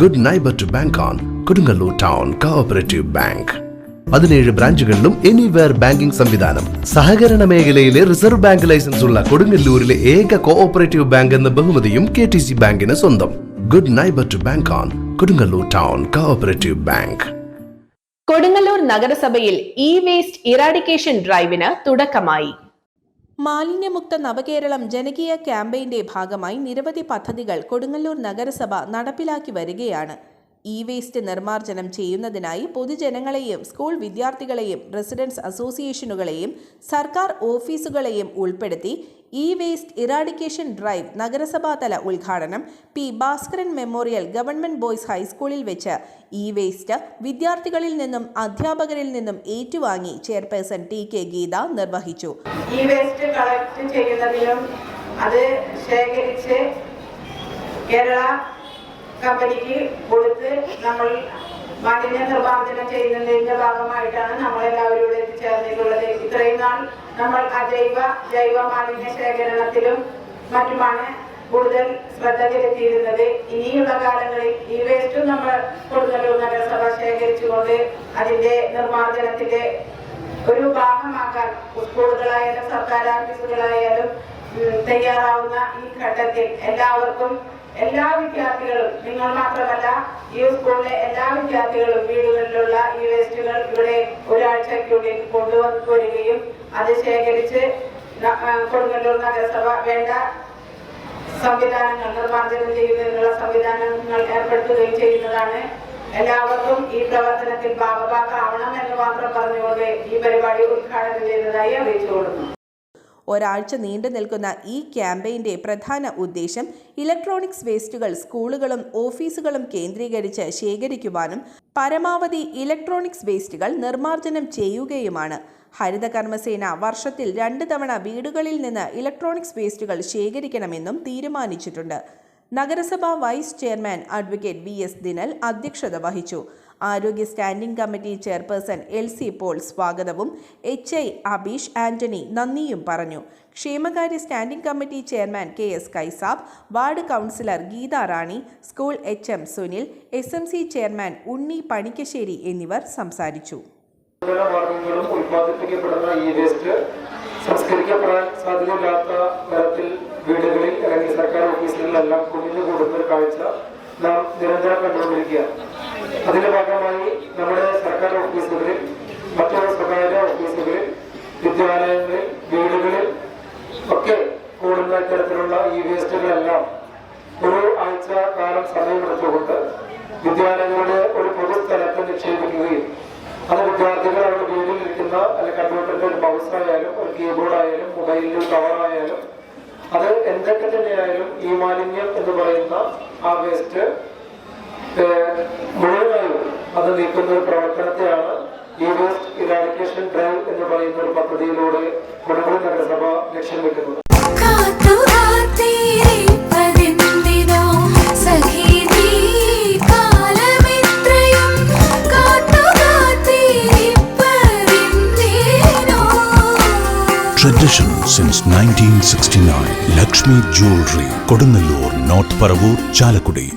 Good neighbour to bank on Kodungallur town cooperative bank. 17 ബ്രാഞ്ചുകളിലും anywhere banking സംവിധാനം. സഹകരണ മേഖലയിലെ റിസർവ് ബാങ്ക് ലൈസൻസ് ഉള്ള കൊടുങ്ങല്ലൂരിലെ ഏക കോഓപ്പറേറ്റീവ് ബാങ്ക് എന്ന ബഹുമതിയും KTC ബാങ്കിന് സ്വന്തം. Good neighbour to bank on Kodungallur town cooperative bank. Kodungallur നഗരസഭയിൽ വേസ്റ്റ് ഇറാഡിക്കേഷൻ ഡ്രൈവിന് തുടക്കമായി. മാലിന്യമുക്ത നവകേരളം ജനകീയ ക്യാമ്പയിന്റെ ഭാഗമായി നിരവധി പദ്ധതികൾ കൊടുങ്ങല്ലൂർ നഗരസഭ നടപ്പിലാക്കി വരികയാണ്. വേസ്റ്റ് നിർമ്മാർജ്ജനം ചെയ്യുന്നതിനായി പൊതുജനങ്ങളെയും സ്കൂൾ വിദ്യാർത്ഥികളെയും റെസിഡൻസ് അസോസിയേഷനുകളെയും സർക്കാർ ഓഫീസുകളെയും ഉൾപ്പെടുത്തി വേസ്റ്റ് ഇറാഡിക്കേഷൻ ഡ്രൈവ് നഗരസഭാതല ഉദ്ഘാടനം P Bhaskaran memorial government boys ഹൈസ്കൂളിൽ വെച്ച് വേസ്റ്റ് വിദ്യാർത്ഥികളിൽ നിന്നും അധ്യാപകരിൽ നിന്നും ഏറ്റുവാങ്ങി ചെയർപേഴ്സൺ TK ഗീത നിർവഹിച്ചു. വേസ്റ്റ് കളക്ട് ചെയ്യുന്നതിനും അത് ശേഖരിച്ച് കേരള കമ്പനിക്ക് കൊടുത്ത് നമ്മൾ മാലിന്യ നിർമ്മാർജ്ജനം ചെയ്യുന്നതിന്റെ ഭാഗമായിട്ടാണ് നമ്മളെല്ലാവരും ഇവിടെ എത്തിച്ചേർന്നിട്ടുള്ളത്. ഇത്രയും നാൾ നമ്മൾ ജൈവ മാലിന്യ ശേഖരണത്തിലും മറ്റുമാണ് കൂടുതൽ ശ്രദ്ധ ചെലുത്തിയിരുന്നത്. ഇനിയുള്ള കാലങ്ങളിൽ വേസ്റ്റും നമ്മൾ കൊടുങ്ങല്ലൂർ നഗരസഭ ശേഖരിച്ചുകൊണ്ട് അതിന്റെ നിർമ്മാർജ്ജനത്തിന്റെ ഒരു ഭാഗമാക്കാൻ സ്കൂളുകളായാലും സർക്കാർ ഓഫീസുകളായാലും തയ്യാറാവുന്ന ഈ ഘട്ടത്തിൽ എല്ലാ വിദ്യാർത്ഥികളും, നിങ്ങൾ മാത്രമല്ല ഈ സ്കൂളിലെ എല്ലാ വിദ്യാർത്ഥികളും വീടുകളിലുള്ള വേസ്റ്റുകൾ ഇവിടെ ഒരാഴ്ചയ്ക്കുള്ളിൽ കൊണ്ടുവരികയും അത് ശേഖരിച്ച് കൊടുങ്ങല്ലൂർ നഗരസഭ വേണ്ട സംവിധാനങ്ങൾ നിർമ്മാർജ്ജനം ചെയ്യുന്നതിനുള്ള സംവിധാനങ്ങൾ ഏർപ്പെടുത്തുകയും ചെയ്യുന്നതാണ്. എല്ലാവർക്കും ഈ പ്രവർത്തനത്തിൽ ഭാഗഭാക്കാവണം എന്ന് മാത്രം പറഞ്ഞുകൊണ്ട് ഈ പരിപാടി ഉദ്ഘാടനം ചെയ്യുന്നതായി അറിയിച്ചുകൊള്ളുന്നു. ഒരാഴ്ച നീണ്ടു നിൽക്കുന്ന ഈ ക്യാമ്പയിന്റെ പ്രധാന ഉദ്ദേശം ഇലക്ട്രോണിക്സ് വേസ്റ്റുകൾ സ്കൂളുകളും ഓഫീസുകളും കേന്ദ്രീകരിച്ച് ശേഖരിക്കുവാനും പരമാവധി ഇലക്ട്രോണിക്സ് വേസ്റ്റുകൾ നിർമ്മാർജ്ജനം ചെയ്യുകയുമാണ്. ഹരിതകർമ്മസേന വർഷത്തിൽ 2 തവണ വീടുകളിൽ നിന്ന് ഇലക്ട്രോണിക്സ് വേസ്റ്റുകൾ ശേഖരിക്കണമെന്നും തീരുമാനിച്ചിട്ടുണ്ട്. നഗരസഭാ vice chairman advocate VS Dinal അധ്യക്ഷത വഹിച്ചു. ആരോഗ്യ standing committee chairperson LC Paul സ്വാഗതവും HI അബീഷ് ആന്റണി നന്ദിയും പറഞ്ഞു. ക്ഷേമകാര്യ standing committee chairman KS Kaisab, ward councillor Geetha Rani, school HM Sunil, SMC chairman Unni Panikkassery എന്നിവർ സംസാരിച്ചു. സംസ്കരിക്കപ്പെടാൻ സാധ്യതയില്ലാത്ത തരത്തിൽ വീടുകളിൽ അല്ലെങ്കിൽ സർക്കാർ ഓഫീസുകളിലെല്ലാം കുമിഞ്ഞുകൂടുന്ന ഒരു കാഴ്ച നാം നിരന്തരം കണ്ടുകൊണ്ടിരിക്കുക. അതിന്റെ ഭാഗമായി നമ്മുടെ സർക്കാർ ഓഫീസുകളിൽ, മറ്റു സ്വകാര്യ ഓഫീസുകളിൽ, വിദ്യാലയങ്ങളിൽ, വീടുകളിൽ ഒക്കെ കൂടുന്ന ഇത്തരത്തിലുള്ള വേസ്റ്റുകളെല്ലാം ഒരു ആഴ്ച കാലം സമയമെടുത്തുകൊണ്ട് വിദ്യാലയങ്ങളുടെ ഒരു പൊതുസ്ഥലത്ത് നിക്ഷേപിക്കുകയും അത് വിദ്യാർത്ഥികൾ അവരുടെ വീട്ടിൽ ഇരിക്കുന്ന അല്ലെങ്കിൽ കമ്പ്യൂട്ടറിന്റെ ഒരു മൗസ് ആയാലും ഒരു കീബോർഡ് ആയാലും മൊബൈലിന്റെ ഒരു കവർ ആയാലും അത് എന്തൊക്കെ തന്നെയായാലും ഈ മാലിന്യം എന്ന് പറയുന്ന ആ വേസ്റ്റ് മുഴുവനായും അത് നീക്കുന്ന ഒരു പ്രവർത്തനത്തെയാണ് വേസ്റ്റ് ഇറാഡിക്കേഷൻ ഡ്രൈവ് എന്ന് പറയുന്ന ഒരു പദ്ധതിയിലൂടെ കൊടുങ്ങല്ലൂർ നഗരസഭ ലക്ഷ്യം വെക്കുന്നത്. Tradition since 1969. Lakshmi Jewelry, Kodunallur, North Paravur, Chalakudi.